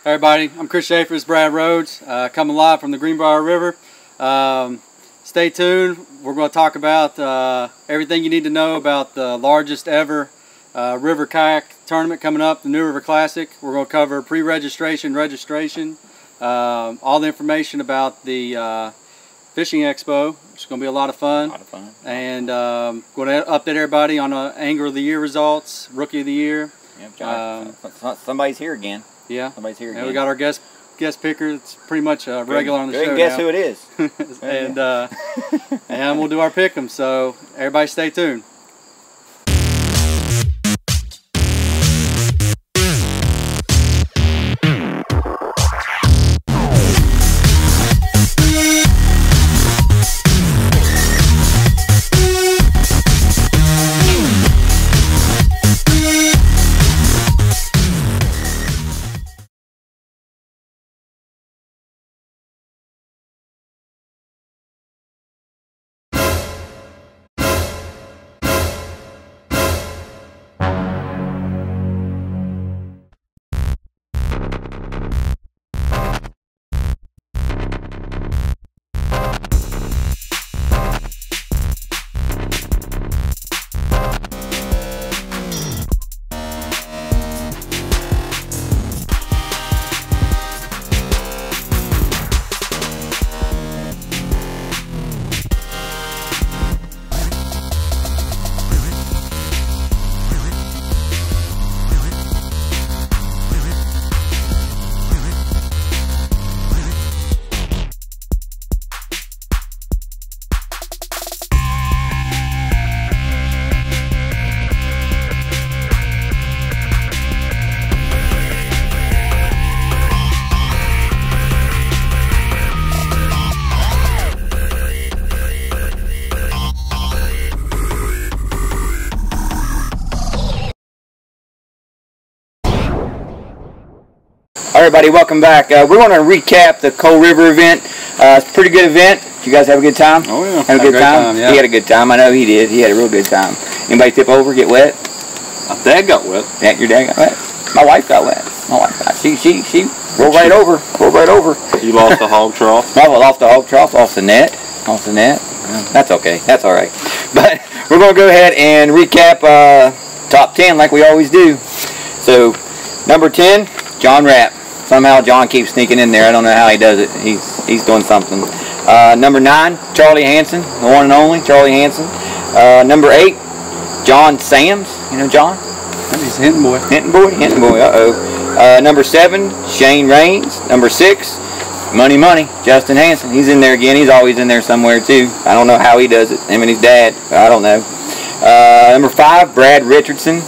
Hey everybody, I'm Chris Schaefer, it's Brad Rhodes, coming live from the Greenbrier River. Stay tuned, we're going to talk about everything you need to know about the largest ever river kayak tournament coming up, the New River Classic. We're going to cover pre-registration, registration, all the information about the Fishing Expo. It's going to be a lot of fun. And going to update everybody on Angler of the Year results, Rookie of the Year. Yeah, somebody's here again. Yeah, somebody's here again. And we got our guest picker. It's pretty much a regular on the show. Guess who it is? And and we'll do our pick 'em. So everybody, stay tuned. All right, everybody, welcome back. We're going to recap the Coal River event. It's a pretty good event. Did you guys have a good time? Oh, yeah. Have a good time? Yeah. He had a good time. I know he did. He had a real good time. Anybody tip over, get wet? My dad got wet. Yeah, your dad got wet? My wife got wet. My wife got, she rolled right over. Rolled right over. You lost the hog trough? I lost the hog trough off the net. Off the net. That's okay. That's all right. But we're going to go ahead and recap top 10 like we always do. So, number 10, John Rapp. Somehow John keeps sneaking in there. I don't know how he does it. He's doing something. Number 9, Charlie Hanson, the one and only Charlie Hanson. Number 8, John Sams. You know John? He's a Hinton boy. Hinton boy. Hinton boy. Number 7, Shane Raines. Number 6, Money, Justin Hanson. He's in there again. He's always in there somewhere too. I don't know how he does it. Him and his dad. I don't know. Number 5, Brad Richardson.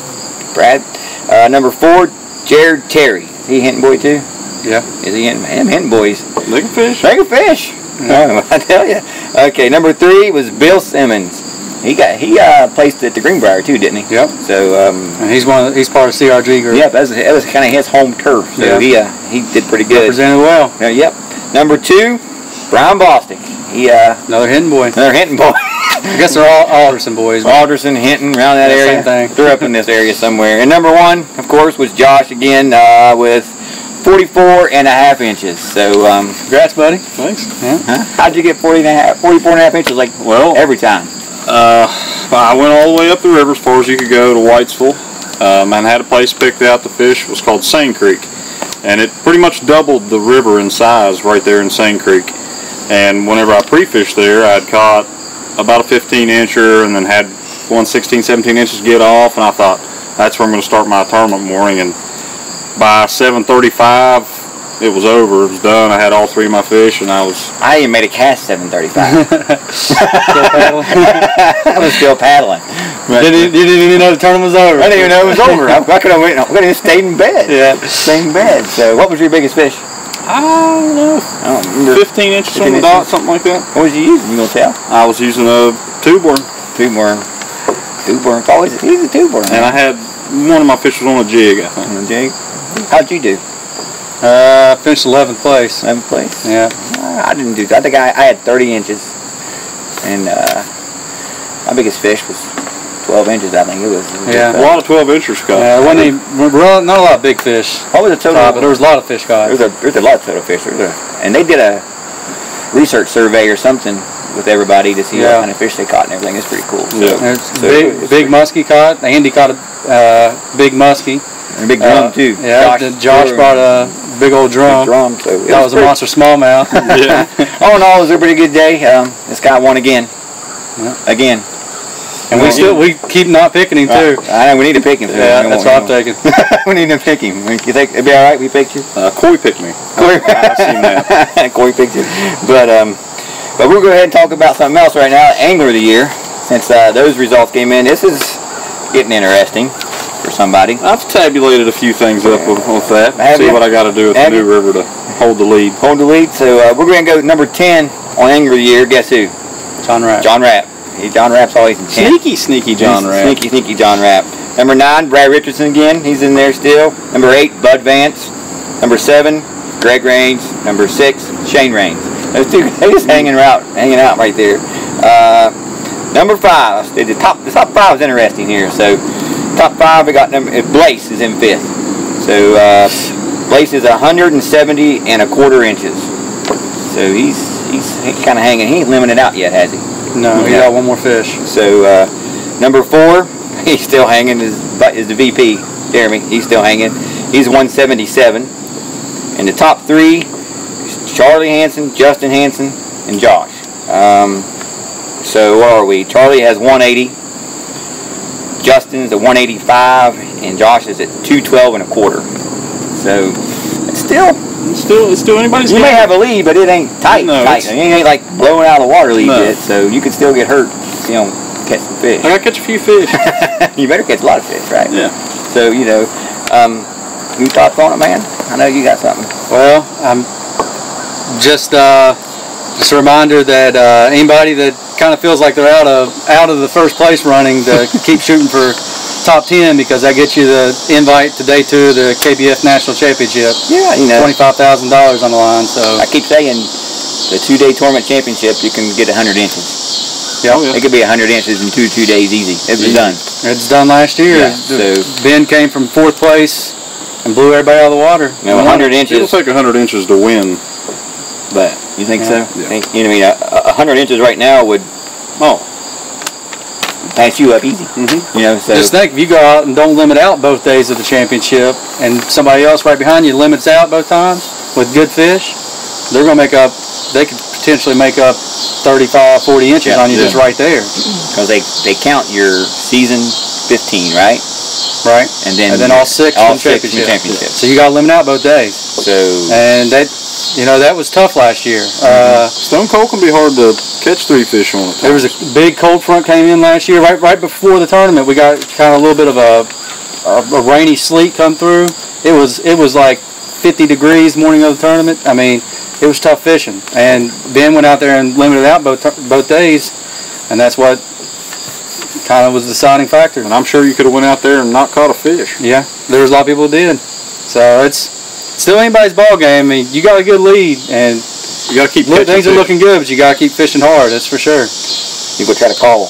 Brad. Number 4, Jared Terry. Is he a Hinton boy too? Yeah. Is he Hinton boys? They can fish. They can fish. Yeah. I tell you. Okay, number 3 was Bill Simmons. He placed at the Greenbrier too, didn't he? Yep. So and he's part of CRG group. Yep, that was kind of his home turf. So yeah. he did pretty good. Represented well. Yep. Number 2, Brian Bostic. Another Hinton boy. Another Hinton boy. I guess they're all Alderson boys. Alderson, Hinton, around that area. Same thing. They're up in this area somewhere. And number 1, of course, was Josh again with 44.5 inches. So, congrats, buddy. Thanks. Yeah. How'd you get 44.5 inches? Like, well, every time. I went all the way up the river as far as you could go to Whitesville, and had a place picked out to fish. It was called Sane Creek, and it pretty much doubled the river in size right there in Sane Creek. And whenever I pre-fished there, I'd caught about a 15-incher and then had one 16, 17 inches get off, and I thought that's where I'm going to start my tournament morning. And by 7:35 it was over. It was done. I had all 3 of my fish, and I even made a cast 7:35. I was still paddling. You didn't even know the tournament was over. I didn't even know it was over. I could have just stayed in bed. Yeah. Stayed in bed. So, what was your biggest fish? I don't know. I don't remember. 15 inches on the dot, something like that. What was you using? You gonna tell? I was using a tube worm. Tube worm. Tube worm. He's a tube worm. And I had one of my fish was on a jig, I think. On a jig. How'd you do? Finished 11th place. 11th place? Yeah. I didn't do that. I think I had 30 inches. And my biggest fish was 12 inches, I think it was. Yeah. A lot of 12-inchers caught. It wasn't even, not a lot of big fish. What was the total? But there was a lot of fish caught. There's a lot of total fish. And they did a research survey or something with everybody to see what kind of fish they caught and everything. It's pretty cool. Big muskie caught. Andy caught a big muskie. And a big drum too. Yeah, Josh brought a big old drum. So that was a monster smallmouth. Yeah. All in all, it was a pretty good day. This guy won again. Yeah. Again. And we keep not picking him too. I know we need to pick him. Yeah, that's what I'm taking. We need to pick him. You think it'd be all right? We picked you. Coy picked me. I've seen that. Coy picked you. But we'll go ahead and talk about something else right now. Angler of the year. Since those results came in, this is getting interesting for somebody. I've tabulated a few things up with that. See what I got to do with the New River to hold the lead. Hold the lead. So we're going to go number 10 on Angler of the year. Guess who? John Rapp. John Rapp. John Rapp's always in 10. Sneaky John Rapp. Sneaky John Rapp. Number 9, Brad Richardson again. He's in there still. Number 8, Bud Vance. Number 7, Greg Raines. Number 6, Shane Raines. Those two, they're just hanging out right there. Number 5, the top 5 is interesting here. So, top 5, we got Blaze is in 5th. So, Blaze is 170¼ inches. So he's kind of hanging. He ain't limited out yet, has he? No, he got one more fish. So number 4, he's still hanging. Is the VP Jeremy? He's still hanging. He's 177. And the top 3 is Charlie Hansen, Justin Hansen, and Josh. So what are we? Charlie has 180. Justin's at 185, and Josh is at 212¼ So it's still anybody's. You may have a lead, but it ain't tight. No, tight. It ain't like blowing out of the water lead yet, so you could still get hurt if you don't catch some fish. I gotta catch a few fish. You better catch a lot of fish, right? Yeah. So any thoughts on it, man? I know you got something. Well, just a reminder that anybody that kind of feels like they're out of the first place running to keep shooting for top 10, because that gets you the invite to day 2 of the KBF National Championship. Yeah, $25,000 on the line. So I keep saying the 2-day tournament championship, you can get 100 inches. Yeah. It could be 100 inches in 2 days easy. It was done. It's done last year. Yeah, so Ben came from 4th place and blew everybody out of the water. 100 inches. It'll take 100 inches to win that. You think so? Yeah. 100 inches right now would pass you up easy. So just think, if you go out and don't limit out both days of the championship, and somebody else right behind you limits out both times with good fish, they're going to make up. They could potentially make up 35, 40 inches on you just right there. Because they count your season 15, right? Right. And then all 6 in the championship. So you got to limit out both days. And that was tough last year. Stone cold can be hard to catch 3 fish on it. There was a big cold front came in last year, right before the tournament. We got kind of a little bit of a rainy sleet come through. It was like 50 degrees morning of the tournament. I mean, it was tough fishing. And Ben went out there and limited out both days, and that's what kind of was the deciding factor. And I'm sure you could have went out there and not caught a fish. Yeah, there was a lot of people who did. So it's still anybody's ball game. I mean, you got a good lead, and you got to keep things are looking good, but you got to keep fishing hard. That's for sure. You go try to call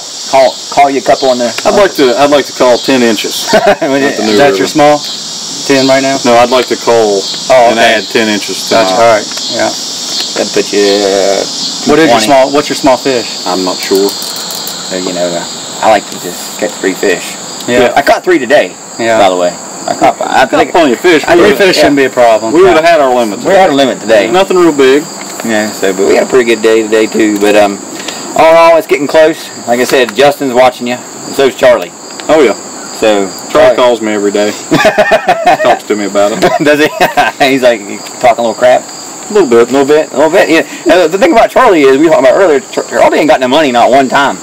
you a couple on the. I'd like to call 10 inches. Is that your small? 10 right now? No, I'd like to call and add 10 inches to All right. Yeah. That'd put you. What's your small fish? I'm not sure. So, I like to just catch 3 fish. Yeah. I caught 3 today. Yeah. By the way, I think plenty of fish. 3 fish shouldn't be a problem. We would have had our limit. We had a limit today. Nothing real big. Yeah. So, but we had a pretty good day today too. But all in all, it's getting close. Like I said, Justin's watching you. And so's Charlie. Oh yeah. So Charlie calls me every day. Talks to me about it. Does he? He's like talking a little crap. A little bit. Yeah. The thing about Charlie is, we talked about earlier, Charlie ain't got no money not one time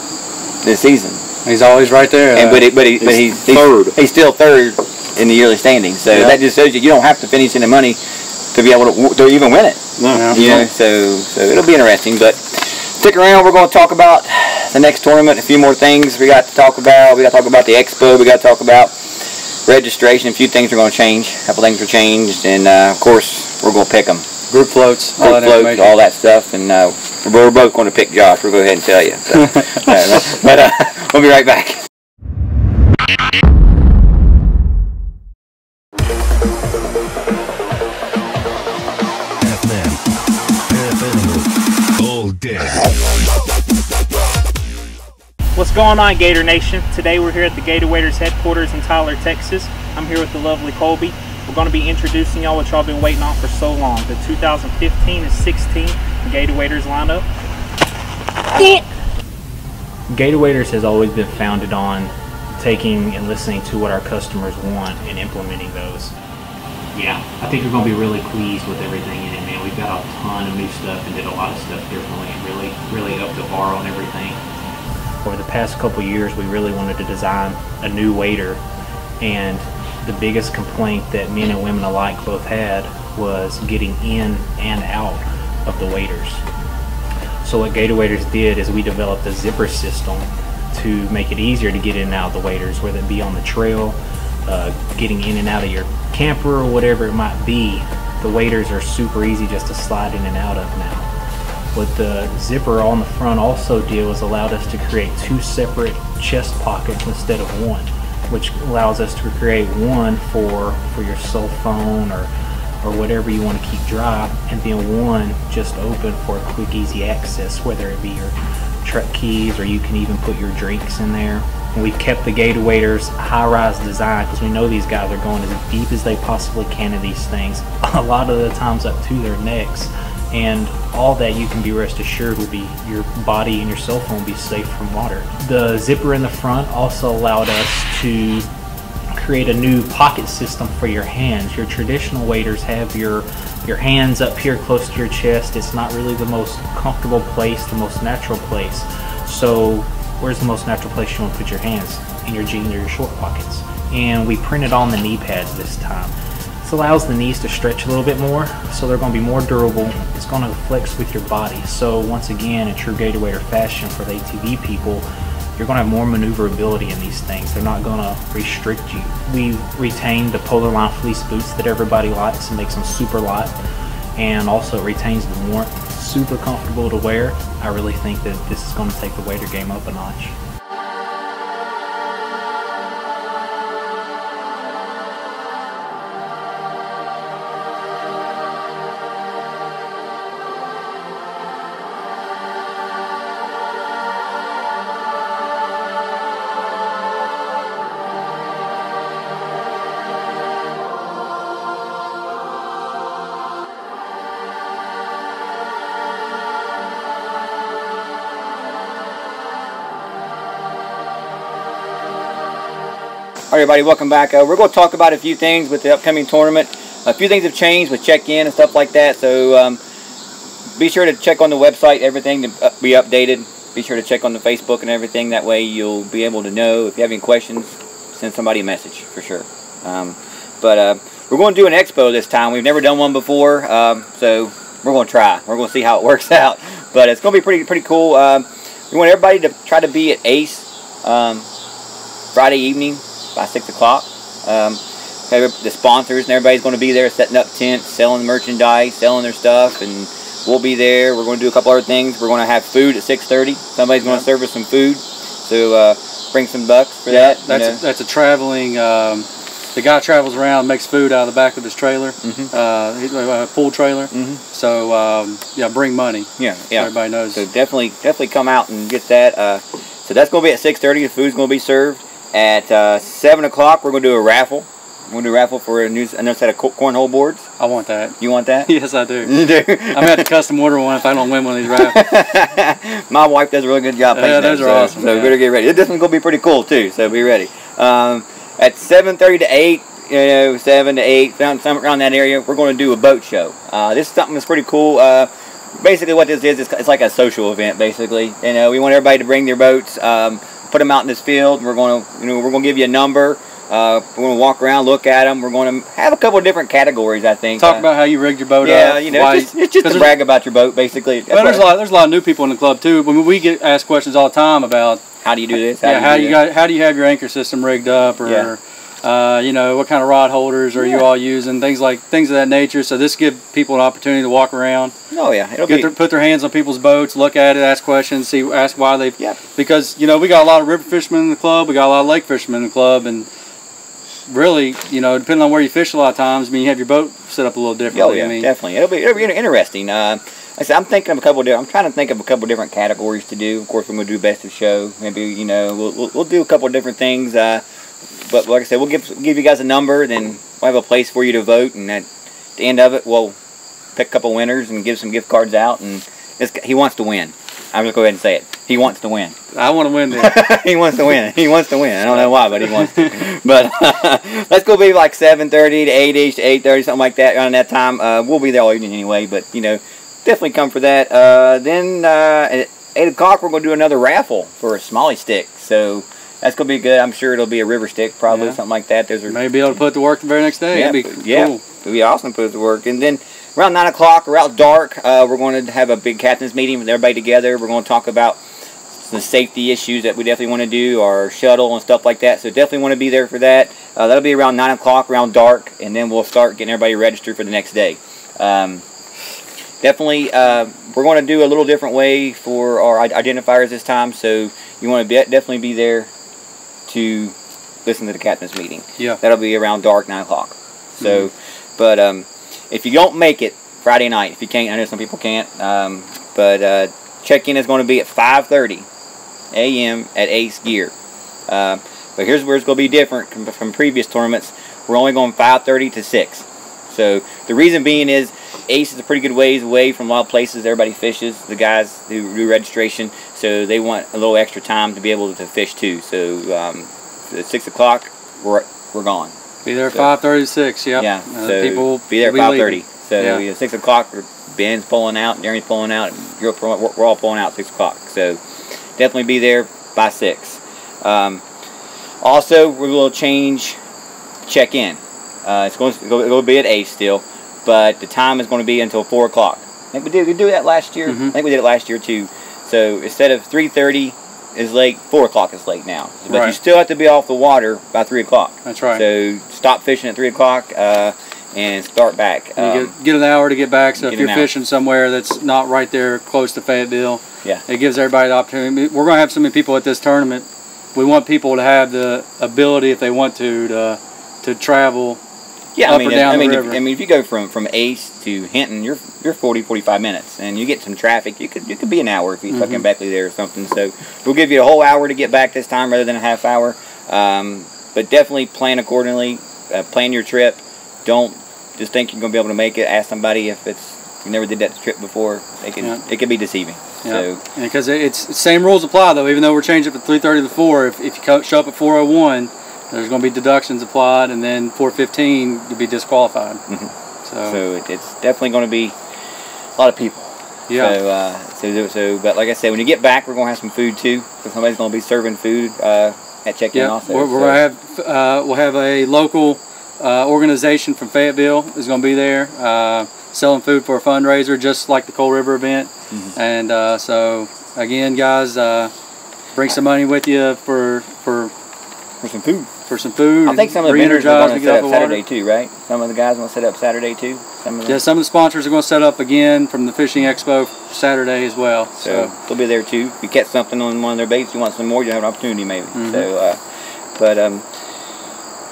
this season. He's always right there. And he's third. He's still third in the yearly standings. So that just shows you don't have to finish in the money to be able to even win it. No. So it'll be interesting. But stick around. We're going to talk about the next tournament. A few more things we got to talk about. We got to talk about the expo. We got to talk about registration. A few things are going to change. A couple things are changed, and of course we're going to pick them. Group floats, all that stuff, and we're both going to pick Josh. We'll go ahead and tell you. So, but we'll be right back. going on, Gator Nation? Today we're here at the Gator Waders headquarters in Tyler, Texas. I'm here with the lovely Colby. We're going to be introducing y'all what y'all been waiting on for so long, the 2015 and 16 Gator Waders lineup. Gator Waders has always been founded on taking and listening to what our customers want and implementing those. Yeah, I think you're going to be really pleased with everything in it, man. We've got a ton of new stuff and did a lot of stuff differently and really upped the bar on everything. Over the past couple years, we really wanted to design a new wader, and the biggest complaint that men and women alike both had was getting in and out of the waders. So what Gator Waders did is we developed a zipper system to make it easier to get in and out of the waders, whether it be on the trail, getting in and out of your camper or whatever it might be. The waders are super easy just to slide in and out of now. What the zipper on the front also did was allowed us to create two separate chest pockets instead of one, which allows us to create one for your cell phone or whatever you want to keep dry, and then one just open for a quick easy access, whether it be your truck keys or you can even put your drinks in there. And we've kept the Gator Waders high-rise design because we know these guys are going as deep as they possibly can in these things, a lot of the times up to their necks, and all that you can be rest assured will be your body and your cell phone will be safe from water. The zipper in the front also allowed us to create a new pocket system for your hands. Your traditional waders have your hands up here close to your chest. It's not really the most comfortable place, the most natural place. So where's the most natural place you want to put your hands? In your jeans or your short pockets. And we printed on the knee pads this time. This allows the knees to stretch a little bit more, so they're going to be more durable. It's going to flex with your body. So once again, in true Gator Wader fashion for the ATV people, you're going to have more maneuverability in these things. They're not going to restrict you. We retained the Polar Line fleece boots that everybody likes and makes them super light, and also it retains the warmth. Super comfortable to wear. I really think that this is going to take the wader game up a notch. All right, everybody, welcome back. We're going to talk about a few things with the upcoming tournament. A few things have changed with check-in and stuff like that, so be sure to check on the website, everything to be updated. Be sure to check on the Facebook and everything. That way you'll be able to know. If you have any questions, send somebody a message for sure. But we're going to do an expo this time. We've never done one before, so we're going to try. We're going to see how it works out. But it's going to be pretty cool. We want everybody to try to be at ACE Friday evening by 6 o'clock. The sponsors and everybody's going to be there setting up tents, selling merchandise, selling their stuff, and we'll be there. We're going to do a couple other things. We're going to have food at 6:30. Somebody's going to serve us some food, so bring some bucks for that. That's a traveling. The guy travels around, makes food out of the back of his trailer, he's a pool trailer. So yeah, bring money. Yeah. Everybody knows. So definitely come out and get that. So that's going to be at 6:30. The food's going to be served. At 7 o'clock, we're going to do a raffle. We're going to do a raffle for a new set of cornhole boards. I want that. You want that? Yes, I do. You do? I'm going to have to custom order one if I don't win one of these raffles. My wife does a really good job painting those are awesome. So we better get ready. This one's going to be pretty cool, too, so be ready. At 7:30 to 8, 7 to 8, around that area, we're going to do a boat show. This is something that's pretty cool. Basically what this is, it's like a social event, basically. We want everybody to bring their boats. Put them out in this field. We're going to give you a number. We're going to walk around, look at them. We're going to have a couple of different categories, I think. Talk about how you rigged your boat up. Yeah, it's just to brag about your boat, basically. Well, there's a lot of new people in the club too. When we get asked questions all the time about how do you do this? How do you have your anchor system rigged up, or what kind of rod holders are you all using? Things of that nature. So this gives people an opportunity to walk around. Oh yeah, put their hands on people's boats, look at it, ask questions, ask why they. Yeah. Because we got a lot of river fishermen in the club, we got a lot of lake fishermen in the club, and really, depending on where you fish, a lot of times, you have your boat set up a little differently. Oh yeah, definitely. It'll be interesting. I said, I'm thinking of a couple. I'm trying to think of a couple different categories to do. Of course, we're going to do best of show. Maybe, you know, we'll do a couple of different things. But like I said, we'll give you guys a number, then we'll have a place for you to vote, and at the end of it, we'll pick a couple winners and give some gift cards out. And he wants to win. I'm just go ahead and say it. He wants to win. I want to win then. He wants to win. He wants to win. I don't know why, but he wants to. But let's go be like 7:30 to 8ish to 8:30, something like that. Around that time, we'll be there all evening anyway. But you know, definitely come for that. Then at 8 o'clock, we're going to do another raffle for a Smalley stick. So that's going to be good. I'm sure it'll be a river stick, probably something like that. Those are maybe be able to put it to work the very next day. Yeah, That'd be yeah, cool. it'd be awesome to put it to work. And then around 9 o'clock, around dark, we're going to have a big captain's meeting with everybody together. We're going to talk about the safety issues that we definitely want to do, our shuttle and stuff like that. So definitely want to be there for that. That'll be around 9 o'clock, around dark, and then we'll start getting everybody registered for the next day. Definitely, we're going to do a little different way for our identifiers this time. So you want to definitely be there to listen to the captain's meeting. Yeah. That'll be around dark, 9 o'clock. So, but if you don't make it Friday night, if you can't, I know some people can't, but check-in is going to be at 5:30 a.m. at Ace Gear. But here's where it's going to be different from previous tournaments. We're only going 5:30 to 6. So the reason being is Ace is a pretty good ways away from a lot of places everybody fishes, the guys who do registration, so they want a little extra time to be able to fish too. So at 6 o'clock, we're gone. Be there 5:30 to 6. Yep. Yeah. So people be there at 5:30. So Yeah. you know, 6 o'clock, Ben's pulling out, Jeremy's pulling out, we're all pulling out at 6 o'clock. So definitely be there by 6. Also, we will change check-in. It's going to be at Ace still, but the time is going to be until 4 o'clock. I think we did that last year. I think we did it last year too. So instead of 3:30 is late, 4 o'clock is late now. But you still have to be off the water by 3 o'clock. That's right. So stop fishing at 3 o'clock and start back. You get an hour to get back. So if Get you're an hour. fishing somewhere that's not right there close to Fayetteville, Yeah. it gives everybody the opportunity. We're going to have so many people at this tournament. We want people to have the ability, if they want to travel. Yeah, up or down the river. if you go from Ace to Hinton, you're 40-45 minutes, and you get some traffic. You could be an hour if you're stuck in Beckley there or something. So we'll give you a whole hour to get back this time rather than a half hour. But definitely plan accordingly. Plan your trip. Don't just think you're going to be able to make it. Ask somebody if you never did that trip before. It can be deceiving. Yeah. So Because it's the same rules apply though. Even though we're changing it from 3:30 to 4, if you show up at 4:01. There's going to be deductions applied, and then 4:15 you'll be disqualified. So it's definitely going to be a lot of people. Yeah. But like I said, when you get back, we're going to have some food too. So somebody's going to be serving food at check-in also. We'll have a local organization from Fayetteville is going to be there selling food for a fundraiser, just like the Coal River event. And so again, guys, bring some money with you for some food. I think some of the vendors are going to set up Saturday too, right? Some of the guys want to set up Saturday too. Some of the sponsors are going to set up again from the Fishing Expo Saturday as well. So they'll be there too. If you catch something on one of their baits, you want some more, you have an opportunity maybe. So,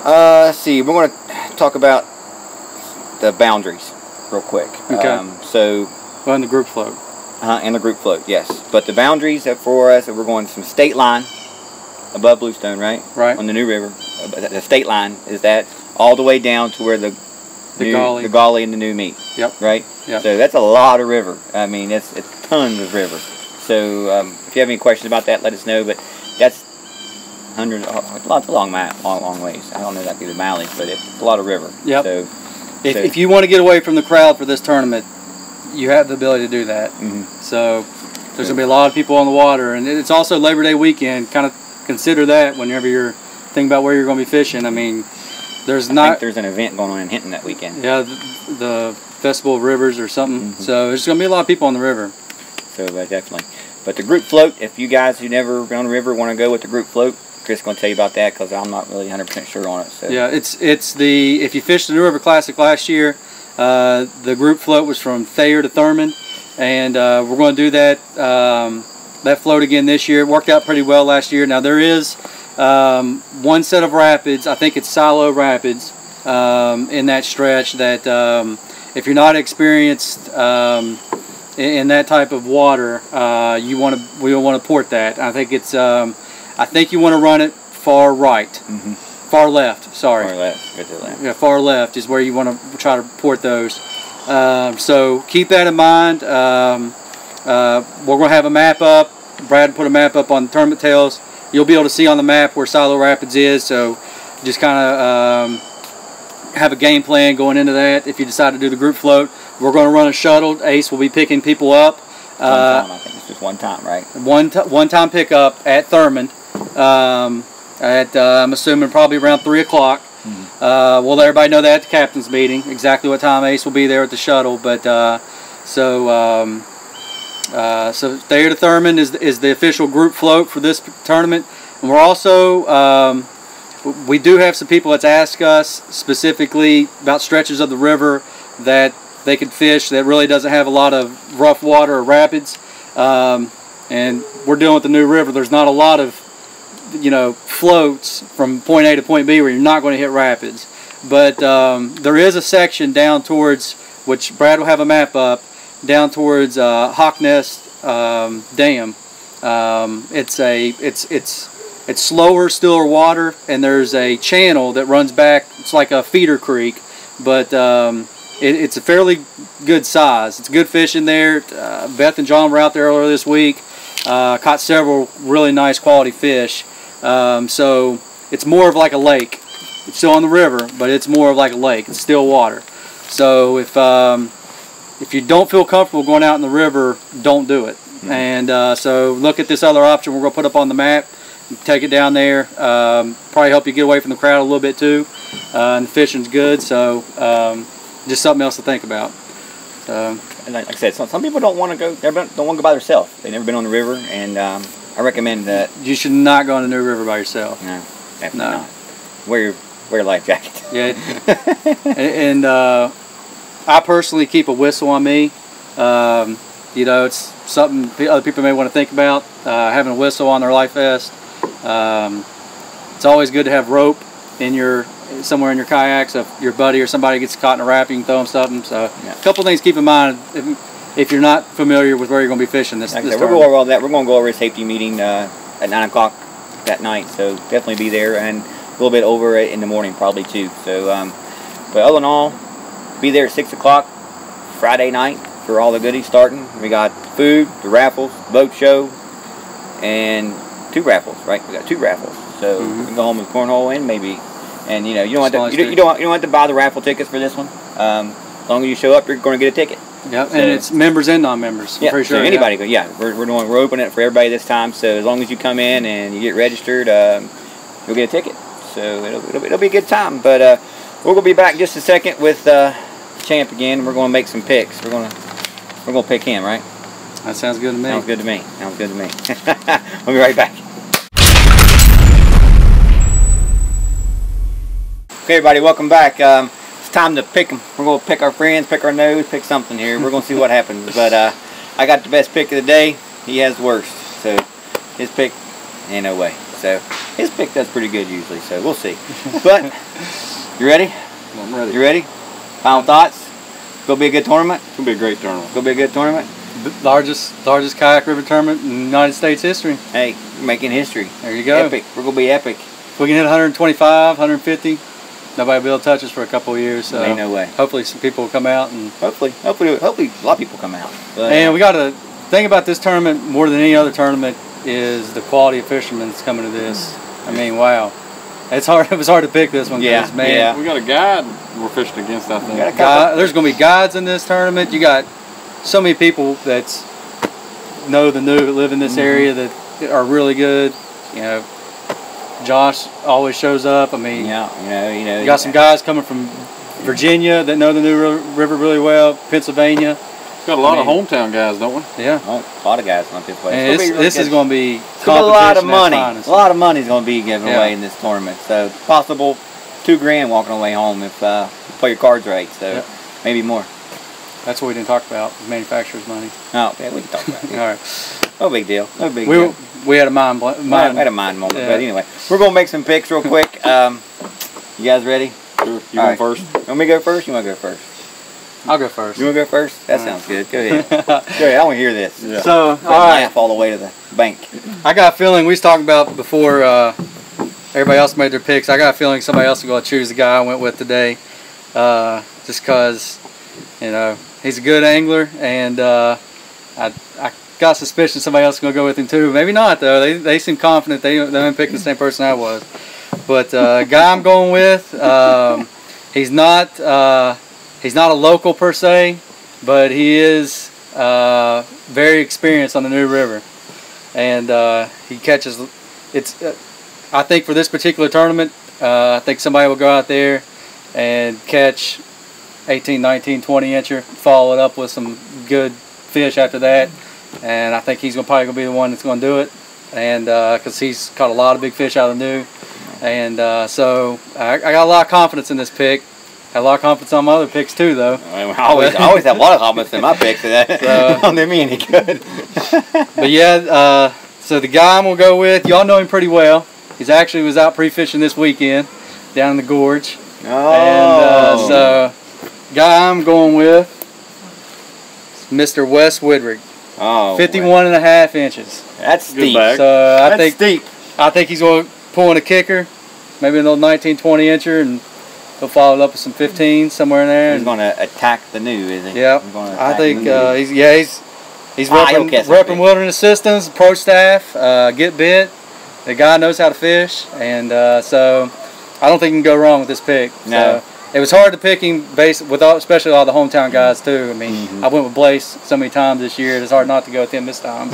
let's see. We're going to talk about the boundaries real quick. Okay. And the group float. And the group float, yes. But the boundaries for us, we're going from state line above Bluestone, right? Right. On the New River. The state line is that all the way down to where the Gauley and the New meet. Yep. Right? Yep. So that's a lot of river. I mean, it's tons of river. So if you have any questions about that, let us know. But that's hundreds, lots of long ways. I don't know exactly the mileage, but it's a lot of river. Yep. So if you want to get away from the crowd for this tournament, you have the ability to do that. So there's going to be a lot of people on the water, and it's also Labor Day weekend. Kind of consider that whenever you're thinking about where you're going to be fishing. I mean, I think there's an event going on in Hinton that weekend. Yeah, the Festival of Rivers or something. So there's going to be a lot of people on the river. So definitely. But the group float, if you guys who never been on the river want to go with the group float, Chris is going to tell you about that because I'm not really 100% sure on it. So. Yeah, if you fished the New River Classic last year, the group float was from Thayer to Thurman, and we're going to do that float again this year. It worked out pretty well last year. Now there is one set of rapids, I think it's Silo Rapids, in that stretch that if you're not experienced in that type of water, we want to port that. I think it's I think you want to run it far right, far left. Sorry, far left. Good to left. Yeah, far left is where you want to try to port those. So keep that in mind. We're going to have a map up. Brad put a map up on the tournament tails. You'll be able to see on the map where Silo Rapids is. So just kind of have a game plan going into that. If you decide to do the group float, we're going to run a shuttle. Ace will be picking people up. One time, I think it's just one time, right? One time pickup at Thurmond. I'm assuming probably around 3 o'clock. We'll let everybody know that at the captain's meeting exactly what time Ace will be there at the shuttle. But so Thayer to Thurmond is the official group float for this tournament, and we're also we do have some people that's asked us specifically about stretches of the river that they could fish that really doesn't have a lot of rough water or rapids, and we're dealing with the new river. There's not a lot of floats from point A to point B where you're not going to hit rapids, but there is a section down towards, which Brad will have a map up, down towards Hawk Nest Dam. It's slower, stiller water, and there's a channel that runs back. It's like a feeder creek, but it's a fairly good size. It's good fish in there. Beth and John were out there earlier this week, caught several really nice quality fish. So it's more of like a lake. It's still on the river, but it's more of like a lake. It's still water. So if you don't feel comfortable going out in the river, don't do it. And so look at this other option we're going to put up on the map. Take it down there. Probably help you get away from the crowd a little bit too. And the fishing's good, so just something else to think about. And like I said, some people don't want to go. Don't want to go by themselves. They've never been on the river, and I recommend that. You should not go on the New River by yourself. No, definitely not. Wear a life jacket. Yeah, and I personally keep a whistle on me. It's something other people may want to think about, having a whistle on their life vest. It's always good to have rope in somewhere in your kayak, so if your buddy or somebody gets caught in a wrap, you can throw them something. So a couple things to keep in mind if you're not familiar with where you're going to be fishing this we're going over all that. We're going to go over a safety meeting at 9 o'clock that night, so definitely be there, and a little bit over in the morning probably too. So but all in all, be there at 6 o'clock Friday night for all the goodies starting. We got food, the raffles, boat show, and 2 raffles, right? We got 2 raffles, so we can go home with cornhole in maybe, and you don't have to buy the raffle tickets for this one. As long as you show up, you're going to get a ticket. Yep, so, and it's members and non-members. Yeah, pretty sure. So anybody. Yeah, we're opening it for everybody this time. So as long as you come in and you get registered, you'll get a ticket. So it'll be a good time. But we're gonna be back in just a second with Champ again. We're gonna make some picks. We're gonna pick him, right? That sounds good to me. Sounds good to me. Sounds good to me. We'll be right back. Okay, everybody, welcome back. It's time to pick them. We're going to pick our friends, pick our nose, pick something here. We're going to see what happens. But I got the best pick of the day. He has the worst. So his pick, ain't no way. So his pick does pretty good usually. So we'll see. But you ready? I'm ready. You ready? Final thoughts? Going to be a good tournament? It's going to be a great tournament. Going to be a good tournament? The largest kayak river tournament in United States history. Hey, you're making history. There you go. Epic. We're going to be epic. If we can hit 125, 150, nobody will be able to touch us for a couple of years. So ain't no way. Hopefully some people will come out. And hopefully a lot of people come out. But, and we got to think about this tournament more than any other tournament is the quality of fishermen that's coming to this. I mean, wow. It's hard. It was hard to pick this one. Yeah, man. Yeah. We got a guide we're fishing against, I think. There's going to be guides in this tournament. You got so many people that live in this area that are really good. Josh always shows up. I mean, you got some guys coming from Virginia that know the New River really well. Pennsylvania. Got a lot of hometown guys, don't we? Yeah, a lot of guys want this place. And this is going to be a lot of money. A lot of money is going to be given away in this tournament. So possible $2,000 walking away home if you play your cards right. So maybe more. That's what we didn't talk about, manufacturer's money. Oh, yeah, we can talk about it. All right. No big deal. No big deal. We had a mind moment. But anyway, we're going to make some picks real quick. You guys ready? Sure. You going first? You want me to go first? You want to go first? I'll go first. You want to go first? That sounds good. Go ahead. Go ahead. I want to hear this. Yeah. So, all right. Laugh all the way to the bank. I got a feeling we was talking about before everybody else made their picks. I got a feeling somebody else is going to choose the guy I went with today, just because, you know, he's a good angler, and I got suspicion somebody else is going to go with him too. Maybe not though. They seem confident they've been picking the same person I was. But guy I'm going with, he's not a local per se, but he is very experienced on the New River, and he catches. I think for this particular tournament, I think somebody will go out there and catch 18, 19, 20 incher, follow it up with some good fish after that, and I think he's probably going to be the one that's going to do it, and because he's caught a lot of big fish out of the New, and so I got a lot of confidence in this pick. Had a lot of confidence on my other picks too, though. I always have a lot of confidence in my picks, so that don't do me any good. But yeah, so the guy I'm going to go with, y'all know him pretty well. He's actually was out pre-fishing this weekend down in the gorge. Oh. And so, guy I'm going with is Mr. Wes Woodrick. Oh. 51.5 inches. That's Good steep. bag. So That's steep. I think he's going to pull in a kicker, maybe a little 19, 20 incher, and he'll follow it up with some 15 somewhere in there. He's going to attack the New, is he? Yep. I think he's repping Wilderness Systems, pro staff, get bit. The guy knows how to fish, and so I don't think you can go wrong with this pick. No. So, it was hard to pick him especially all the hometown guys too. I mean, I went with Blaze so many times this year. It's hard not to go with him this time.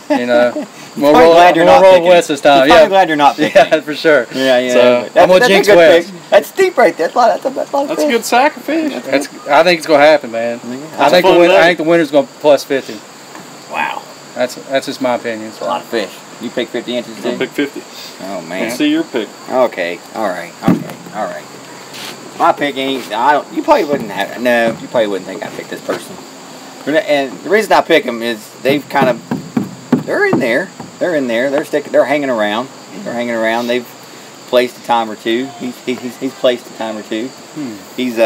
You know, I'm glad you're not roll West this time. I'm glad you're not picking. Yeah, for sure. Yeah. So I'm gonna jinx West. That's steep right there. That's a lot of That's a fish. good sack of fish. I think it's gonna happen, man. I think the winner's gonna plus 50. Wow. That's just my opinion. So. A lot of fish. You pick 50 inches too? I pick 50. Oh man. Let's see your pick. Okay. All right. My pick ain't. You probably wouldn't have. No, you probably wouldn't think I picked this person. And the reason I pick them is they're in there. They're hanging around. They've placed a time or two. He's placed a time or two. He's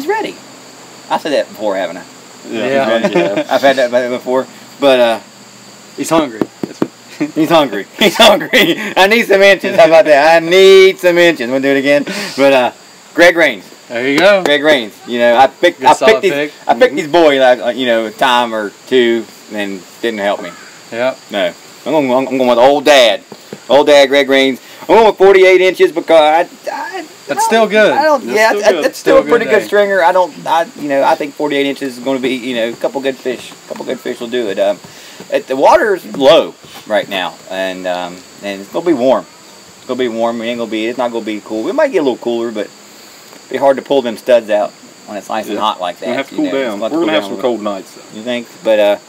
ready. I said that before, haven't I? Yeah. I've had that before, but he's hungry. He's hungry. He's hungry. I need some inches. How about that? I need some inches. We'll do it again. But Greg Rains. There you go. Greg Rains. You know, I picked these boys a time or two and didn't help me. Yep. No. I'm going with old dad. Old dad Greg Rains. I'm going with 48 inches because that's still good. That's still a pretty good stringer. I think 48 inches is going to be, a couple good fish. Will do it. The water's low right now, and it's gonna be warm. It's gonna be warm. It's not gonna be cool. It might get a little cooler, but it'd be hard to pull them studs out when it's nice and hot like that. We're gonna have to cool down. We're gonna have some cold nights, though. You think? But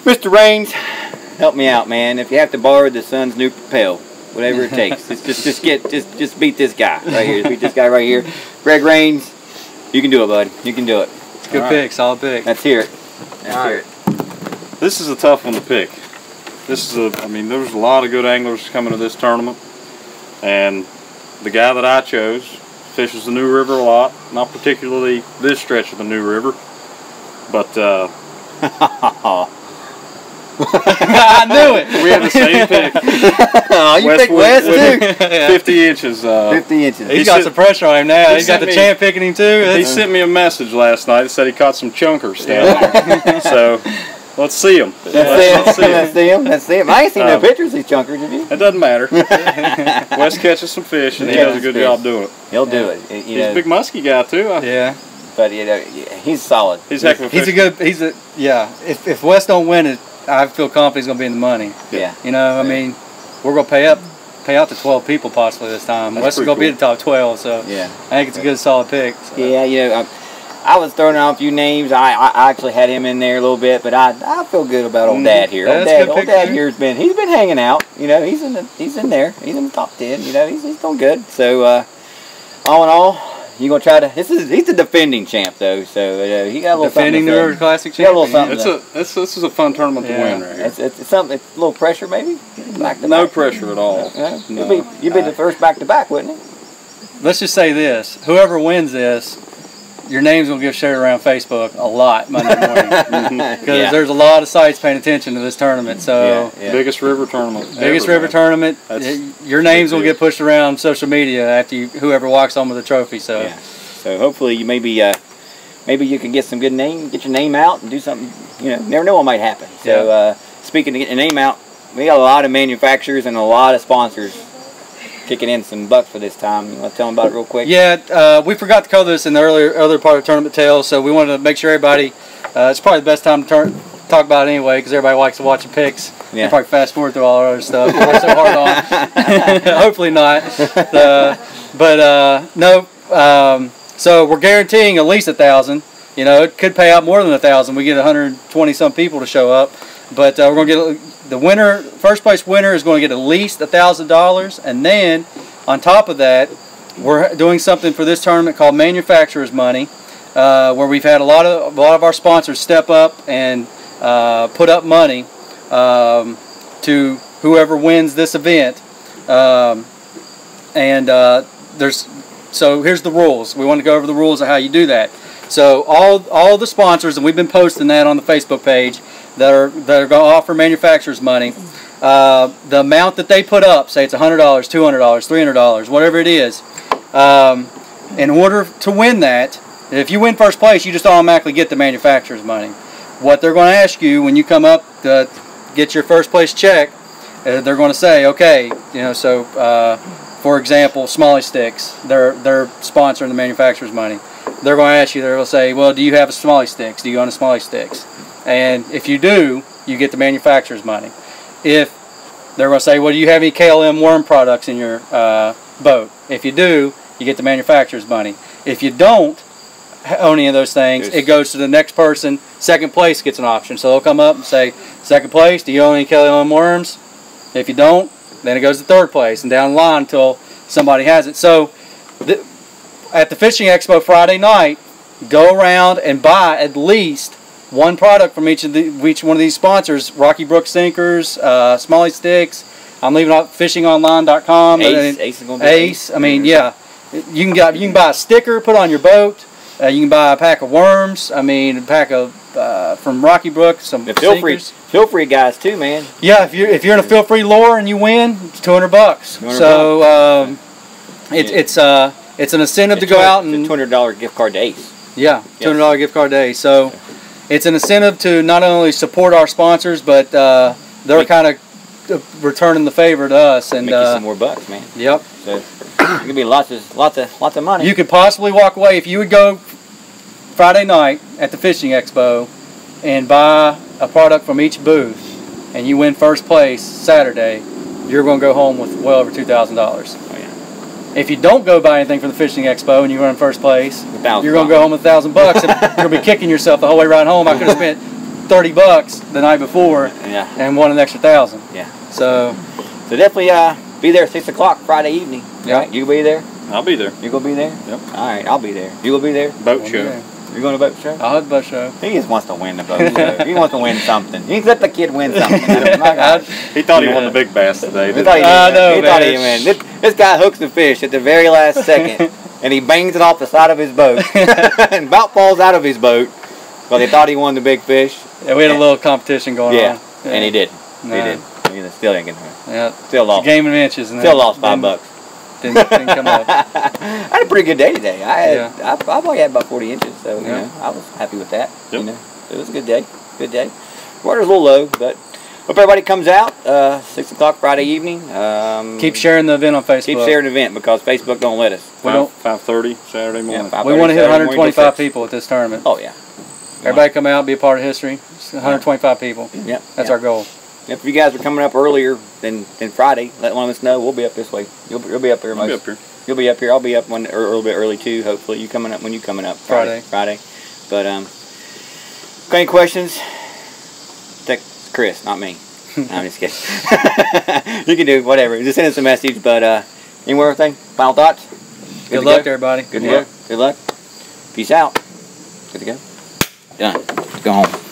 Mr. Rains, help me out, man. If you have to borrow the son's new Propel, whatever it takes, just beat this guy right here. Beat this guy right here. Greg Rains, you can do it, bud. You can do it. Good pick, solid pick. Let's hear it. Let's hear it. This is a tough one to pick. There's a lot of good anglers coming to this tournament, and the guy that I chose fishes the New River a lot, not particularly this stretch of the New River, but I knew it. We had the same pick. Oh, you picked West too? 50 inches. 50 inches. He's got some pressure on him now. He's got the champ picking him too. He sent me a message last night that said he caught some chunkers down there. So let's see him. Let's see him. I ain't seen no pictures of these chunkers, have you? It doesn't matter. Wes catches some fish, and he does a good job doing it. He'll do it. He's a big musky guy too. Yeah. But he's solid. He's heck of a fish. If Wes don't win it, I feel confident he's gonna be in the money. Yeah. I mean, we're gonna pay out to 12 people possibly this time. Wes is gonna be in the top 12, so yeah. I think it's a good solid pick. So. Yeah, I was throwing out a few names. I actually had him in there a little bit, but I feel good about old Dad here. Old Dad here's been hanging out. He's in there. He's in the top 10. He's doing good. So all in all, you gonna try to? He's the defending champ though, so he got a little defending the River Classic champ. Got a little something. This is a fun tournament to win right here. It's something. It's a little pressure maybe. No pressure at all. You'd be the first back to back, wouldn't it? let's just say this: whoever wins this, your name's gonna get shared around Facebook a lot Monday morning because there's a lot of sites paying attention to this tournament. So biggest river tournament. Biggest river tournament. Your name's gonna get pushed around social media after whoever walks home with a trophy. So so hopefully you maybe you can get some good get your name out and do something. You know, never know what might happen. So speaking of getting your name out, we got a lot of manufacturers and a lot of sponsors kicking in some bucks for this time. You want to tell them about it real quick? Yeah, we forgot to cover this in the earlier part of Tournament Tales, so we wanted to make sure everybody, it's probably the best time to talk about it anyway, because everybody likes to watch the picks. Yeah. Probably fast forward through all our other stuff. We're so hard on. Hopefully not. No. So we're guaranteeing at least 1,000. You know, it could pay out more than 1,000. We get 120 some people to show up, but we're going to get the winner. First place winner is going to get at least $1,000, and then on top of that, we're doing something for this tournament called Manufacturers Money, where we've had a lot of our sponsors step up and put up money to whoever wins this event. So here's the rules. We want to go over the rules of how you do that. So all the sponsors, and we've been posting that on the Facebook page, that are going to offer manufacturers money, the amount that they put up, say it's $100, $200, $300, whatever it is, in order to win that, if you win first place, you just automatically get the manufacturer's money. What they're going to ask you when you come up to get your first place check, they're going to say, okay, you know, so for example, Smalley Sticks, they're sponsoring the manufacturer's money. They're going to ask you, they'll say, well, do you have a Smalley Sticks? Do you own a Smalley Sticks? And if you do, you get the manufacturer's money. If they're going to say, well, do you have any KLM worm products in your boat? If you do, you get the manufacturer's money. If you don't own any of those things, it goes to the next person. Second place gets an option. So they'll come up and say, second place, do you own any KLM worms? If you don't, then it goes to third place and down the line until somebody has it. So at the Fishing Expo Friday night, go around and buy at least one product from each one of these sponsors: Rocky Brook Sinkers, Smalley Sticks. I'm leaving out fishingonline.com. Ace is going to be Ace. I mean, yeah, you can buy a sticker, put on your boat. You can buy a pack of worms. I mean, a pack of from Rocky Brook, some sinkers. Feel free guys too, man. Yeah, if you're in a feel free lure and you win, it's $200. So it's an incentive to go out and $200 gift card to Ace. Yeah, $200 gift card to Ace. So it's an incentive to not only support our sponsors, but they're kind of returning the favor to us and make you some more bucks, man. Yep. So it could be lots of money. You could possibly walk away if you would go Friday night at the Fishing Expo and buy a product from each booth, and you win first place Saturday, you're going to go home with well over $2,000. Oh, yeah. If you don't go buy anything from the Fishing Expo and you run first place, you're going to go home with $1,000 and you're going to be kicking yourself the whole way right home. I could have spent $30 the night before and won an extra $1,000. Yeah. So definitely be there at 6 o'clock Friday evening. Yeah. Right? You be there? I'll be there. You gonna be there? Yep. All right, I'll be there. You will be there? Boat show. You're going to boat show? I'll have the boat show. He just wants to win the boat show. He wants to win something. He let the kid win something. He thought he won the big bass today. He thought he won. This guy hooks the fish at the very last second, and he bangs it off the side of his boat, and about falls out of his boat. Well, they thought he won the big fish. Yeah, we had a little competition going on. Yeah, and he didn't. No. He didn't. Still didn't get him. Yeah. Still lost. Game of inches. And still lost $5. Didn't come up. I had a pretty good day today. I probably had about 40 inches, so you know, I was happy with that. Yep. You know, it was a good day. Good day. Water's a little low, but hope everybody comes out 6 o'clock Friday evening. Keep sharing the event on Facebook. Keep sharing the event because Facebook don't let us. 5:30 Saturday morning. Yeah, we want to hit 125 people at this tournament. Oh yeah. Everybody come out, be a part of history. 125 people. Yep. That's our goal. If you guys are coming up earlier than Friday, let one of us know. We'll be up this way. You'll be up here. I'll be up here. You'll be up here. I'll be up a little bit early too. Hopefully, you coming up when you coming up Friday. But got any questions? Text Chris, not me. I'm just kidding. You can do whatever. Just send us a message. But any more thing? Final thoughts? Good luck to everybody. Good luck. Good luck. Peace out. Good to go. Done. Let's go home.